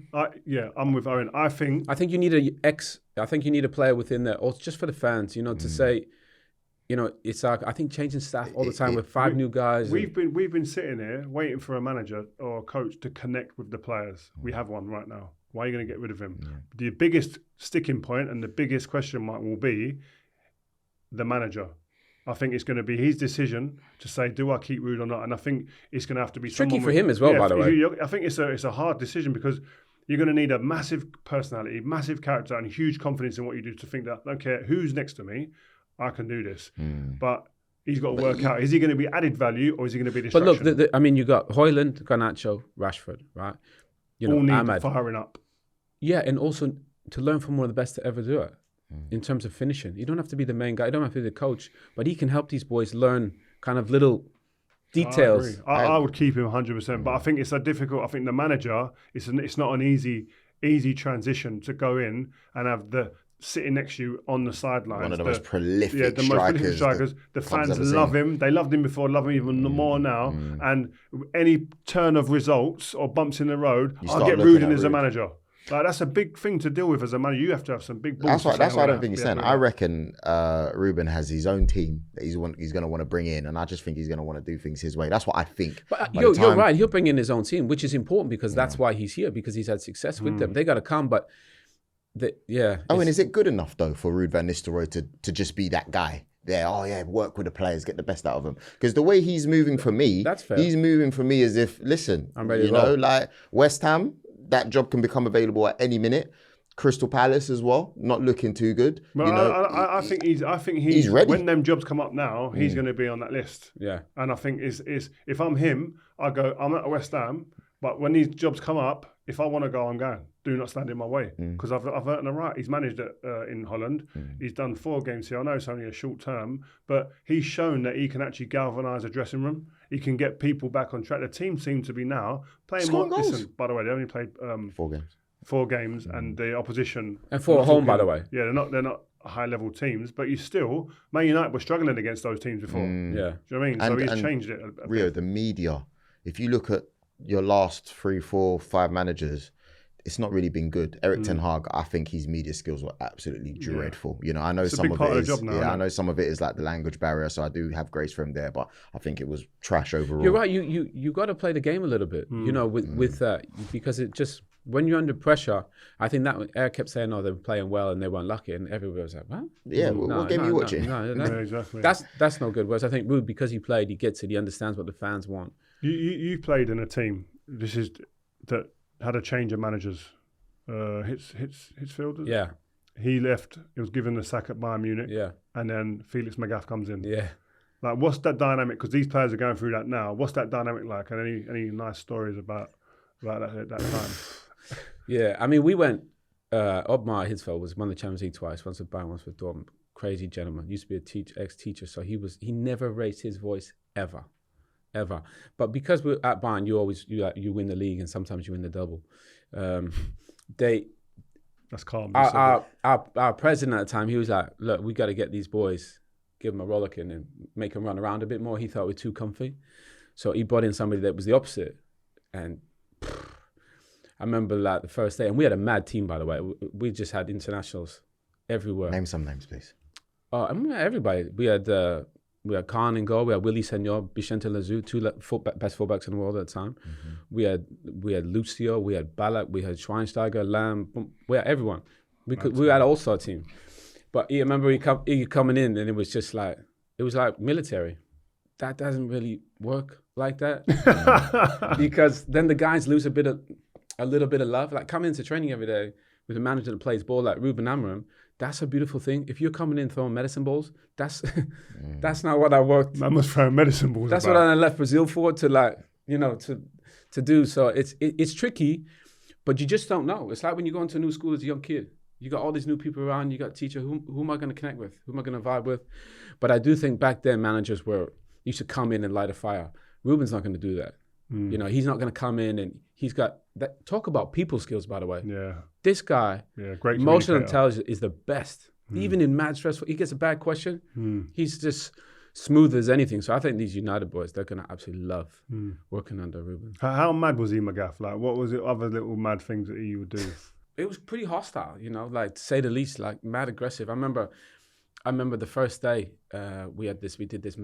B: I'm with Owen. I think
C: you need a player within there, or just for the fans, to say, it's like, I think changing staff all the time with 5 new guys.
B: We've been sitting here waiting for a manager or a coach to connect with the players. We have one right now. Why are you going to get rid of him? Yeah. The biggest sticking point and the biggest question mark will be the manager. I think it's going to be his decision to say, do I keep Ruud or not? And I think it's going to have to be
C: tricky for him as well, by the way.
B: I think it's a hard decision because you're going to need a massive personality, massive character, and huge confidence in what you do to think that, I don't care who's next to me, I can do this. But he's got to work out, is he going to be added value or is he going to be distraction?
C: But look, I mean, you got Højlund, Garnacho, Rashford, right? You know,
B: all need
C: Ahmad.
B: firing up.
C: Yeah, and also to learn from one of the best to ever do it in terms of finishing. You don't have to be the main guy. You don't have to be the coach, but he can help these boys learn kind of little details.
B: I would keep him 100%, but I think it's a difficult. I think the manager, it's not an easy transition to go in and have the sitting next to you on the sidelines.
A: One of the most prolific
B: most prolific strikers. The fans love him. They loved him before, love him even more now. And any turn of results or bumps in the road, I'll get Ruud as a manager. Like, that's a big thing to deal with as a manager. You have to have some big balls.
A: That's why I don't think he's saying. I reckon Ruben has his own team that he's going to want to bring in, and I just think he's going to want to do things his way. That's what I think.
C: But you're right. He'll bring in his own team, which is important because that's why he's here, because he's had success with them. They got to come, but and
A: is it good enough though for Ruud van Nistelrooy to just be that guy? Work with the players, get the best out of them. Because the way he's moving for me,
C: that's fair.
A: He's moving for me as if, listen,
C: I'm ready
A: to roll. Like West Ham, that job can become available at any minute. Crystal Palace as well, not looking too good.
B: But I think he's ready. When them jobs come up now, he's going to be on that list.
C: Yeah.
B: And I think is if I'm him, I'm at West Ham. But when these jobs come up, if I want to go, I'm going. Do not stand in my way, because I've earned the right. He's managed it in Holland. He's done 4 games here. I know it's only a short term, but he's shown that he can actually galvanise a dressing room. He can get people back on track. The team seems to be now playing more. Listen, by the way, they only played
A: 4 games.
B: 4 games, and the opposition
C: and 4 at home, by the way.
B: Yeah, they're not high level teams, but you still, Man United were struggling against those teams before.
C: Yeah,
B: do you know what I mean? So he's changed it.
A: Rio, the media. If you look at your last 3, 4, 5 managers, it's not really been good. Erik Ten Hag, I think his media skills were absolutely dreadful. You know, I know some of it is. I know some of it is like the language barrier, so I do have grace for him there. But I think it was trash overall.
C: You're right. You got to play the game a little bit. You know, with that, because it just, when you're under pressure, I think that Eric kept saying, "Oh, they were playing well and they weren't lucky," and everybody was like, "What?
A: Yeah, what game are you watching?"
B: Yeah, exactly.
C: That's no good. Whereas I think Ruud, because he played, he gets it. He understands what the fans want.
B: You played in a team. This is that had a change of managers. Midfielders.
C: Yeah.
B: He left. He was given the sack at Bayern Munich.
C: Yeah.
B: And then Felix Magath comes in.
C: Yeah.
B: Like, what's that dynamic? Because these players are going through that now. What's that dynamic like? And any nice stories about that time?
C: Yeah. I mean, we went. Ottmar Hitzfeld was won the Champions League twice. Once with Bayern, once with Dortmund. Crazy gentleman. Used to be ex-teacher, so he never raised his voice ever. But because we're at Bayern, you win the league and sometimes you win the double.
B: That's calm.
C: Our president at the time, he was like, "Look, we got to get these boys, give them a rollicking and make them run around a bit more." He thought we were too comfy, so he brought in somebody that was the opposite. And I remember like the first day, and we had a mad team, by the way. We just had internationals everywhere.
A: Name some names, please.
C: I remember everybody. We had Khan in goal. We had Willy Senor, Vicente Lazu, 2 best fullbacks in the world at the time. We had Lucio. We had Ballack. We had Schweinsteiger, Lamb. We had everyone. We had an all-star team. But I remember he coming in, and it was just like, it was like military. That doesn't really work like that, because then the guys lose a little bit of love. Like, coming into training every day with a manager that plays ball like Ruben Amorim, that's a beautiful thing. If you're coming in throwing medicine balls, that's not what I worked.
B: I must throw medicine balls.
C: That's what I left Brazil for, to do. So it's tricky, but you just don't know. It's like when you go into a new school as a young kid. You got all these new people around. You got a teacher. Who am I going to connect with? Who am I going to vibe with? But I do think back then managers used to come in and light a fire. Ruben's not going to do that. You know, he's not going to come in, and he's got that. Talk about people skills, by the way.
B: Yeah.
C: This guy,
B: great
C: emotional intelligence is the best. Even in mad stressful, he gets a bad question. He's just smooth as anything. So I think these United boys, they're going to absolutely love working under Ruben.
B: How mad was he, Magath? Like, what was the other little mad things that he would do?
C: It was pretty hostile, like, to say the least, like mad aggressive. I remember the first day we did this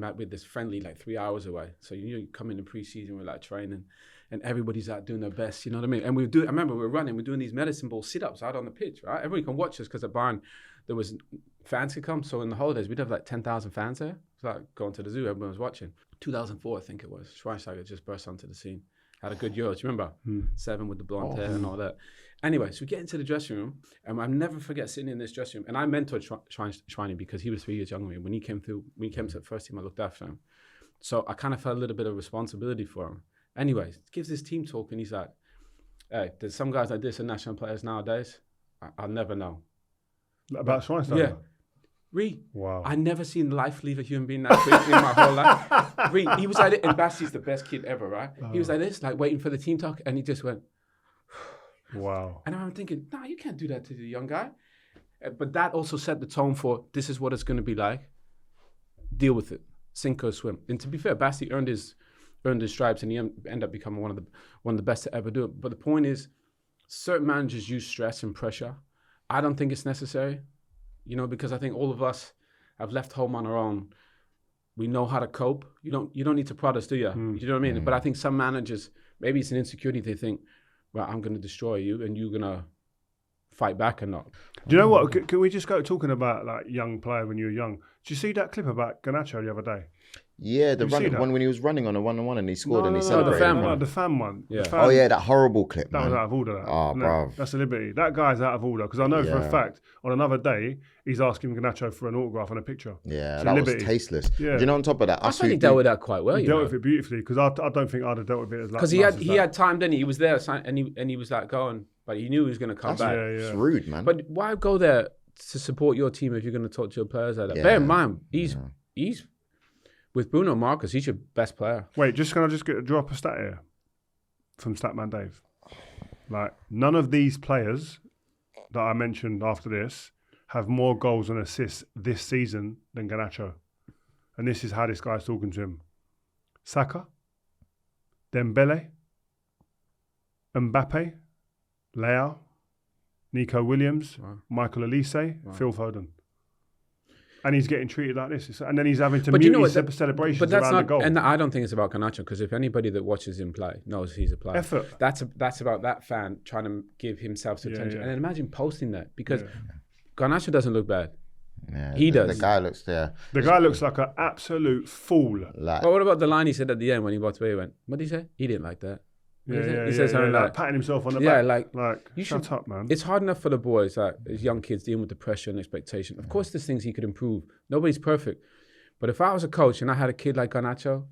C: friendly like 3 hours away. So you come in the preseason, we're like training, and everybody's out doing their best. You know what I mean? And I remember we were running, we're doing these medicine ball sit-ups out on the pitch, right? Everybody can watch us because at Bayern there was fans could come. So in the holidays we'd have like 10,000 fans there. It's like going to the zoo. Everyone was watching. 2004, I think it was. Schweinsteiger just burst onto the scene. Had a good Euro. Do you remember? 7 with the blonde hair and all that. Anyway, so we get into the dressing room, and I'll never forget sitting in this dressing room. And I mentored Shriney because he was 3 years younger than me. When he came to the first team, I looked after him. So I kind of felt a little bit of responsibility for him. Anyway, gives this team talk, and he's like, hey, there's some guys like this are national players nowadays. I'll never know.
B: About Schweinsteiger?
C: Yeah.
B: Wow.
C: I never seen life leave a human being that quickly in my whole life. He was like, and Basti's the best kid ever, right? He was like this, like waiting for the team talk, and he just went,
B: wow.
C: And I'm thinking, no, you can't do that to the young guy. But that also set the tone for this is what it's going to be like. Deal with it, sink or swim. And to be fair, Basti earned his stripes, and he ended up becoming one of the best to ever do it. But the point is, certain managers use stress and pressure. I don't think it's necessary, because I think all of us have left home on our own. We know how to cope. You don't need to prod us, do you? You know what I mean? But I think some managers, maybe it's an insecurity. They think, well, I'm going to destroy you, and you're going to fight back or not.
B: Do you know what? Can we just go talking about like young player when you were young? Did you see that clip about Garnacho the other day?
A: Yeah, the one when he was running on a 1-on-1 and he scored and he
C: No,
A: celebrated.
C: the
B: fan one.
C: Yeah.
A: That horrible clip,
B: That
A: man.
B: was out of order. That.
A: Oh, bro.
B: That's a liberty. That guy's out of order because I know for a fact on another day he's asking Garnacho for an autograph and a picture.
A: Yeah,
B: it's
A: that
B: liberty.
A: was tasteless.
B: Yeah.
A: Do you know, on top of that,
C: I thought he dealt with that quite well.
B: He dealt with it beautifully because I don't think I'd have dealt with it as
C: because he had time, didn't he? He was there and he was like going, but he knew he was going to come back.
A: It's rude, man.
C: But why go there to support your team if you're going to talk to your players like that? Yeah. Bear in mind, he's with Bruno Marcus, he's your best player.
B: Wait, can I just drop a stat here from Statman Dave? Like, none of these players that I mentioned after this have more goals and assists this season than Garnacho. And this is how this guy's talking to him. Saka, Dembele, Mbappe, Leao, Nico Williams, Michael Elise, Phil Foden. And he's getting treated like this. And then he's having to mute his celebrations around the goal.
C: And I don't think it's about Garnacho, because if anybody that watches him play knows he's a player.
B: Effort.
C: That's about that fan trying to give himself some attention. And then imagine posting that, because Garnacho doesn't look bad.
A: Yeah,
C: he does.
A: The guy looks there.
B: The guy looks like an absolute fool.
C: But what about the line he said at the end when he walked away? He went, what did he say? He didn't like that.
B: He says something like patting himself on the back.
C: Yeah, like
B: you shut up, man.
C: It's hard enough for the boys, like as young kids, dealing with the pressure and expectation. Of course, there's things he could improve. Nobody's perfect. But if I was a coach and I had a kid like Garnacho,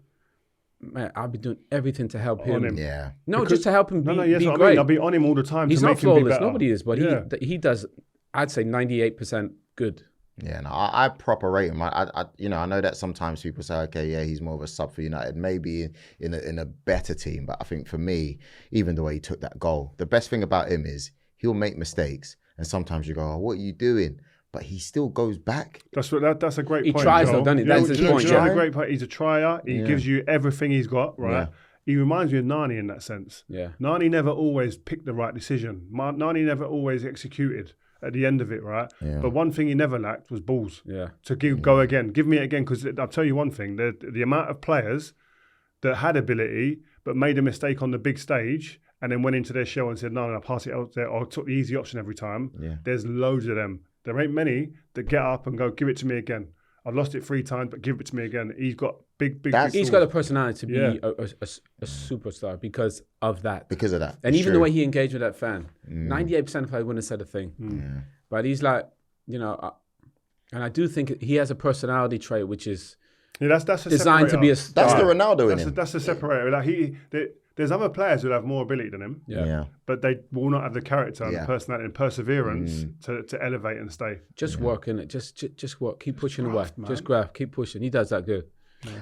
C: man, I'd be doing everything to help him.
A: Yeah.
C: No, just to help him be great.
B: I mean. I'll be on him all the time
C: He's
B: to
C: not
B: make him be
C: flawless.
B: better.
C: Nobody is, but he does, I'd say 98% good.
A: Yeah, no, I proper rate him. I know that sometimes people say, okay, yeah, he's more of a sub for United, maybe in a better team. But I think for me, even the way he took that goal, the best thing about him is he'll make mistakes, and sometimes you go, oh, what are you doing? But he still goes back.
B: That's a great point.
C: He tries though, doesn't he? That's his point.
B: He's a great point. He's a trier. He gives you everything he's got, right? Yeah. He reminds me of Nani in that sense.
C: Yeah.
B: Nani never always picked the right decision. Nani never always executed at the end of it, right? Yeah. But one thing he never lacked was balls.
C: Yeah.
B: To go again. Give me it again, because I'll tell you one thing. The amount of players that had ability but made a mistake on the big stage and then went into their shell and said, no, I'll pass it out there, or took the easy option every time. Yeah. There's loads of them. There ain't many that get up and go, give it to me again. I've lost it 3 times, but give it to me again. He's got big
C: he's got a personality to be a superstar because of that.
A: Because of that.
C: And even the way he engaged with that fan, 98% of players wouldn't have said a thing.
A: Yeah.
C: But he's like, and I do think he has a personality trait which is
B: that's
C: designed to be a star.
A: That's the Ronaldo in him.
B: That's the separator. Like there's other players who have more ability than him, but they will not have the character and the personality and perseverance to elevate and stay.
C: Just work in it. Just work. Keep pushing away. Just graft. Keep pushing. He does that good.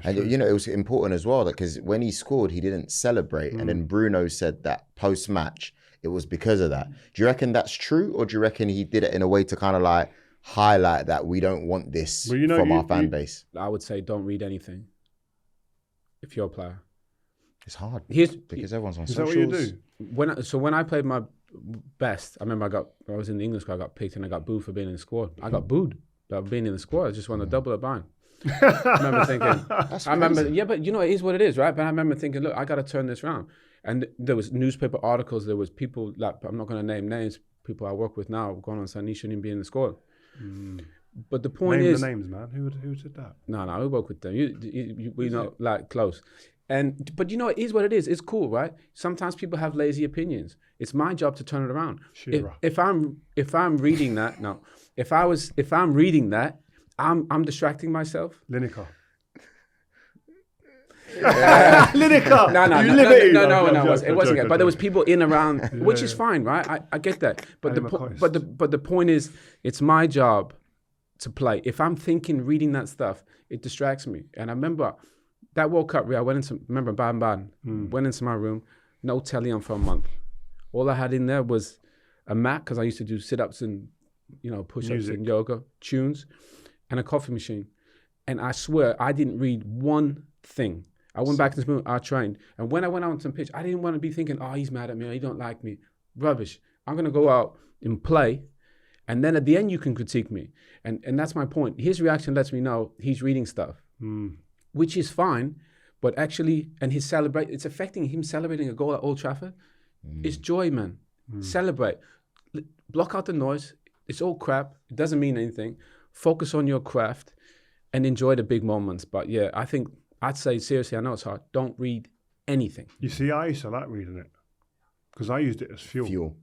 A: And it was important as well, because when he scored, he didn't celebrate. And then Bruno said that post-match, it was because of that. Do you reckon that's true? Or do you reckon he did it in a way to kind of like highlight that we don't want this from our fan base?
C: I would say don't read anything if you're a player.
A: It's hard because everyone's on socials.
B: Is that what you do?
C: When I played my best, I remember I was in the English squad, I got picked and I got booed for being in the squad. I got booed for being in the squad. I just won a double or bind. I remember thinking, but it is what it is, right? But I remember thinking, look, I got to turn this around. And there was newspaper articles, there was people, like, I'm not going to name names, people I work with now going on saying he shouldn't be in the squad. But the point is...
B: Name the names, man. Who said that?
C: No, we work with them. We know, like, close. But you know, it is what it is. It's cool, right? Sometimes people have lazy opinions. It's my job to turn it around. If I'm reading that, if I'm reading that, I'm distracting myself.
B: Lineker.
C: Lineker. No. It wasn't. But there was people in around, which is fine, right? I get that. But the point is, it's my job to play. If I'm reading that stuff, it distracts me. And I remember that World Cup, I went into, went into my room, no telly on for a month. All I had in there was a mat, because I used to do sit-ups and, push-ups and yoga, tunes, and a coffee machine. And I swear, I didn't read one thing. I went back to this room, I trained. And when I went out on some pitch, I didn't want to be thinking, oh, he's mad at me, or he don't like me. Rubbish. I'm going to go out and play. And then at the end, you can critique me. And that's my point. His reaction lets me know he's reading stuff, which is fine. But actually, and it's affecting him celebrating a goal at Old Trafford. It's joy, man. Celebrate. Block out the noise. It's all crap. It doesn't mean anything. Focus on your craft and enjoy the big moments. But yeah, I'd say, seriously, I know it's hard. Don't read anything.
B: You see, I used to like reading it because I used it as fuel.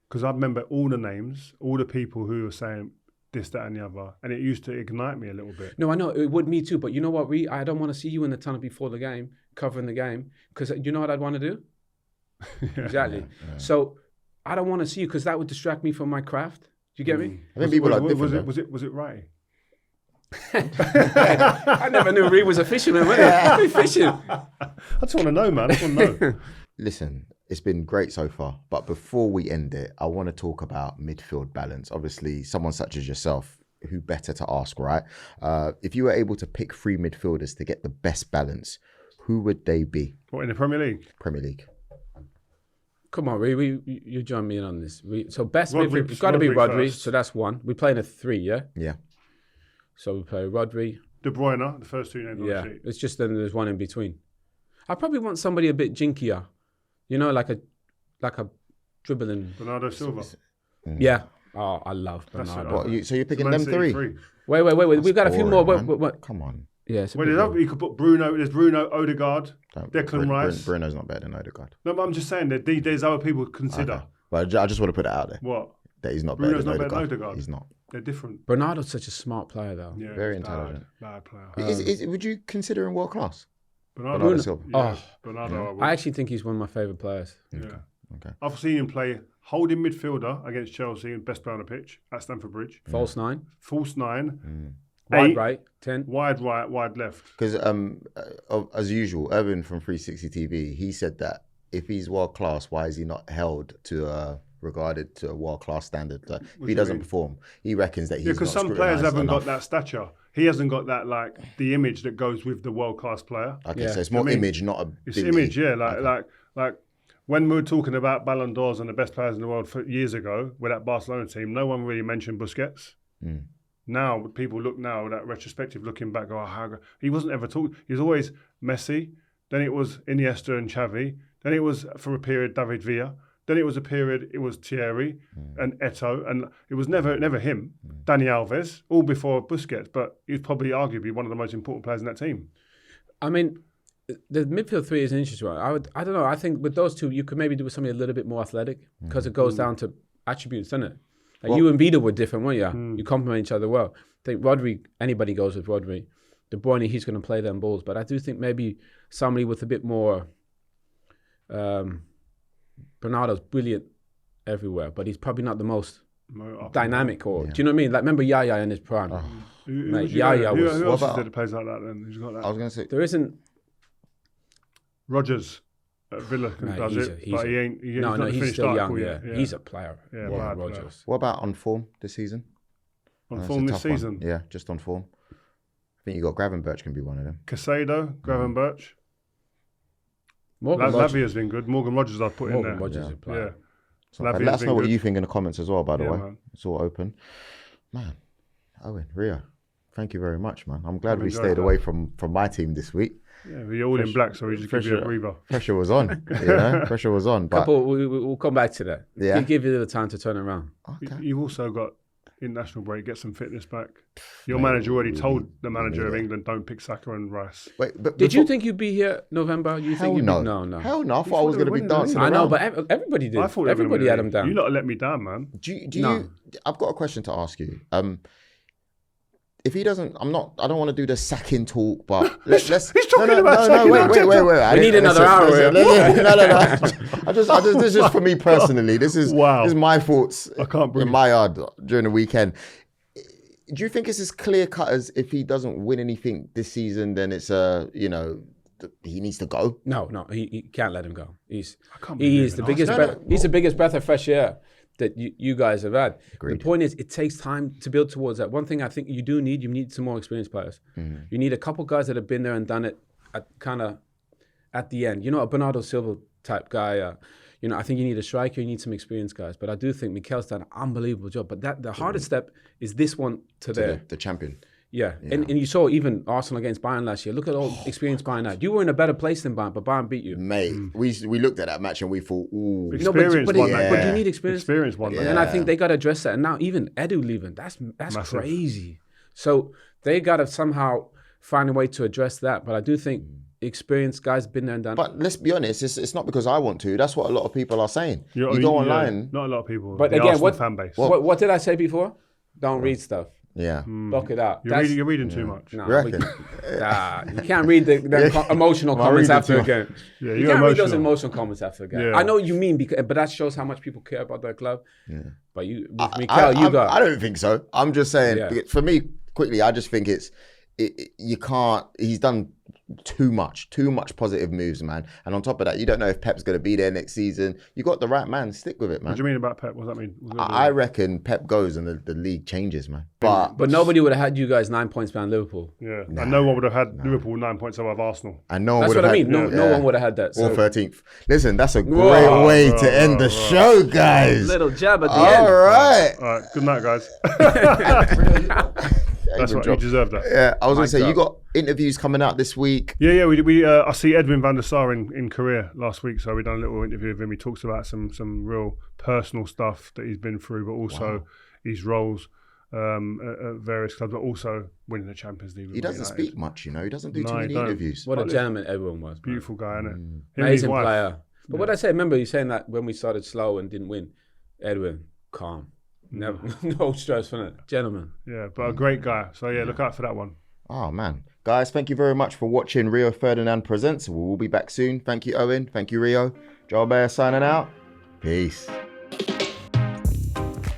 B: Because I remember all the names, all the people who were saying this, that, and the other, and it used to ignite me a little bit.
C: No, I know, it would me too, but you know what, I don't want to see you in the tunnel before the game, covering the game, because you know what I'd want to do? Exactly. Yeah. So I don't want to see you, because that would distract me from my craft. Do you get me?
B: I think people are different. Was it right?
C: I never knew Reed was a fisherman, was he? Fishing.
B: I just want to know, man. I just want to know.
A: Listen, it's been great so far, but before we end it, I want to talk about midfield balance. Obviously, someone such as yourself, who better to ask, right? If you were able to pick 3 midfielders to get the best balance, who would they be?
B: What, in the Premier League?
A: Premier League.
C: Come on, you join me in on this. So best midfield, it's got to be Rodri, so that's 1. We play in a 3, yeah?
A: Yeah.
C: So we play Rodri.
B: De Bruyne, the first 2 names on the sheet.
C: It's just then there's 1 in between. I probably want somebody a bit jinkier. Like a dribbling.
B: Bernardo Silva.
C: Yeah. Oh, I love Bernardo.
A: So you're picking them 3?
C: Wait. We've got a few more. Wait.
A: Come on.
C: Yeah.
B: You could put Bruno. There's Bruno, Odegaard, Declan Rice.
A: Bruno's not better than Odegaard.
B: No, but I'm just saying that there's other people to consider.
A: Okay. But I just want to put it out there.
B: What?
A: That he's not
B: Bruno's
A: better than
B: not
A: Odegaard.
B: better than Odegaard.
A: He's not.
B: They're different.
C: Bernardo's such a smart player, though.
B: Yeah,
A: very intelligent.
B: Bad player.
A: Would you consider him world class?
B: Bernardo
A: Silva.
B: Yeah, Bernardo.
C: I actually think he's one of my favourite players.
A: Okay.
B: I've seen him play holding midfielder against Chelsea and best player on the pitch at Stamford Bridge.
C: False 9.
B: False 9.
C: Wide right, 10.
B: Wide right, wide left.
A: Because as usual, Urban from 360 TV, he said that if he's world class, why is he not held to regarded to a world class standard? Like, if he doesn't perform, he reckons that he's
B: because some players haven't got that stature. He hasn't got that the image that goes with the world class player.
A: Okay, so it's more image, not a.
B: It's image, yeah. Like when we were talking about Ballon d'Ors and the best players in the world years ago with that Barcelona team, no one really mentioned Busquets. Now people look now that retrospective looking back, he wasn't ever talked. He was always Messi. Then it was Iniesta and Xavi. Then it was for a period David Villa. Then it was a period, it was Thierry and Eto'o, and it was never him, Dani Alves, all before Busquets, but he was probably arguably one of the most important players in that team.
C: I mean, the midfield 3 is an interesting one. I don't know, I think with those 2, you could maybe do something a little bit more athletic, because it goes down to attributes, doesn't it? Like you and Vida were different, weren't you? You complement each other well. I think Rodri, anybody goes with Rodri. De Bruyne, he's going to play them balls, but I do think maybe somebody with a bit more... Bernardo's brilliant everywhere, but he's probably not the most dynamic. Or do you know what I mean? Like, remember Yaya in his prime? Yaya was.
B: Who else is there that plays like that? Then who's got that?
A: I was going to say
C: there isn't.
B: Rodgers at Villa does it, but he ain't. He's
C: still young.
B: Yeah,
C: he's a player.
B: Yeah,
C: Rodgers.
A: What about on form this season?
B: On form this season?
A: Yeah, just on form. I think you got Gravenberch can be one of them.
B: Casado, Gravenberch. Lavia's been good. Morgan Rogers I've put in there.
C: Rogers is a player.
A: Yeah. Let us know what you think in the comments as well, by the way.
B: Man.
A: It's all open. Man, Owen, Rio, thank you very much, man. I'm glad we stayed away from my team this week.
B: Yeah, we're all in black, so we just give you a breather.
A: Pressure was on. Pressure was on. But
C: we'll come back to that. Yeah. Give you the time to turn around.
B: Okay. You've also got international break, get some fitness back. Your manager already told the manager of England, don't pick Saka and Rice.
A: Wait, but
C: Did you think you'd be here November? You think you'd
A: no.
C: be no.
A: Hell no. I thought I was going to be dancing
C: I know,
A: around.
C: but everybody did.
B: I thought
C: Everybody had him down.
B: You lot let me down, man.
A: Do you? I've got a question to ask you. If he doesn't, I don't want to do the sacking talk, but let's.
B: He's talking about sacking.
A: Wait.
C: We need another hour.
A: No. I just, this is just for me personally. This is my thoughts.
B: I can't breathe.
A: In my yard during the weekend. Do you think it's as clear cut as if he doesn't win anything this season, then it's he needs to go?
C: No, he can't let him go. He's the biggest breath of fresh air that you guys have had. Agreed. The point is, it takes time to build towards that. One thing I think you need some more experienced players. Mm-hmm. You need a couple guys that have been there and done it at the end. A Bernardo Silva type guy. I think you need a striker, you need some experienced guys. But I do think Mikel's done an unbelievable job. But the hardest step is this one to
A: the champion.
C: Yeah. And you saw even Arsenal against Bayern last year. Look at all experienced Bayern now. You were in a better place than Bayern, but Bayern beat you.
A: Mate, we looked at that match and we thought, ooh.
B: But
C: you need experience.
B: Experience one.
C: And I think they got to address that. And now even Edu leaving, that's crazy. So they got to somehow find a way to address that. But I do think experienced guys been there and done.
A: But let's be honest, it's not because I want to. That's what a lot of people are saying. You
B: go
A: online.
B: Not a lot of people.
C: But again, fan base. What did I say before? Don't read stuff.
A: Yeah.
C: Block it out.
B: You're reading too much.
A: No, you reckon?
C: You can't read the emotional comments after a game.
B: Yeah,
C: you can't read those emotional comments after a game. Yeah. I know what you mean, but that shows how much people care about their club. Yeah. But
A: I don't think so. I'm just saying, for me, quickly, I just think you can't, he's done too much positive moves, man. And on top of that, you don't know if Pep's going to be there next season. You got the right man, stick with it, man.
B: What do you mean about Pep? What does that mean?
A: I reckon Pep goes and the league changes, man. But
C: nobody would have had you guys 9 points behind Liverpool.
B: Yeah, and no one would have had Liverpool 9 points above Arsenal.
A: And no one
C: That's
A: would
C: what
A: have
C: I mean. No one would have had that.
A: Or 13th. Listen, that's a great way to end the show, guys.
C: Little jab at the end.
A: All right.
B: All right. Good night, guys. That's what you deserve that.
A: Yeah, I was going to say, you got interviews coming out this week.
B: Yeah. We I see Edwin van der Sar in Korea last week, so we done a little interview with him. He talks about some real personal stuff that he's been through, but also his roles at various clubs, but also winning the Champions League.
A: He doesn't speak much, He doesn't do too many interviews.
C: What a gentleman everyone was.
B: Beautiful guy, isn't it?
C: Amazing player. But what I say, remember you saying that when we started slow and didn't win, Edwin, calm. Never, no stress from it. Gentlemen.
B: Yeah, but a great guy. So look out for that one.
A: Oh, man. Guys, thank you very much for watching Rio Ferdinand Presents. We will be back soon. Thank you, Owen. Thank you, Rio. Joel Beya signing out. Peace.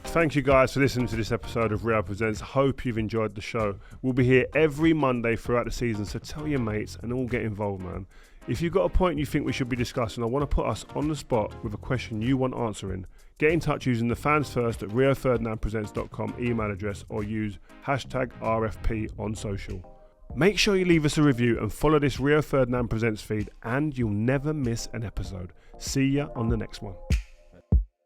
B: Thank you guys for listening to this episode of Rio Presents. Hope you've enjoyed the show. We'll be here every Monday throughout the season, so tell your mates and all get involved, man. If you've got a point you think we should be discussing or want to put us on the spot with a question you want answering, get in touch using the fans first at rioferdinandpresents.com email address or use #RFP on social. Make sure you leave us a review and follow this Rio Ferdinand Presents feed and you'll never miss an episode. See ya on the next one.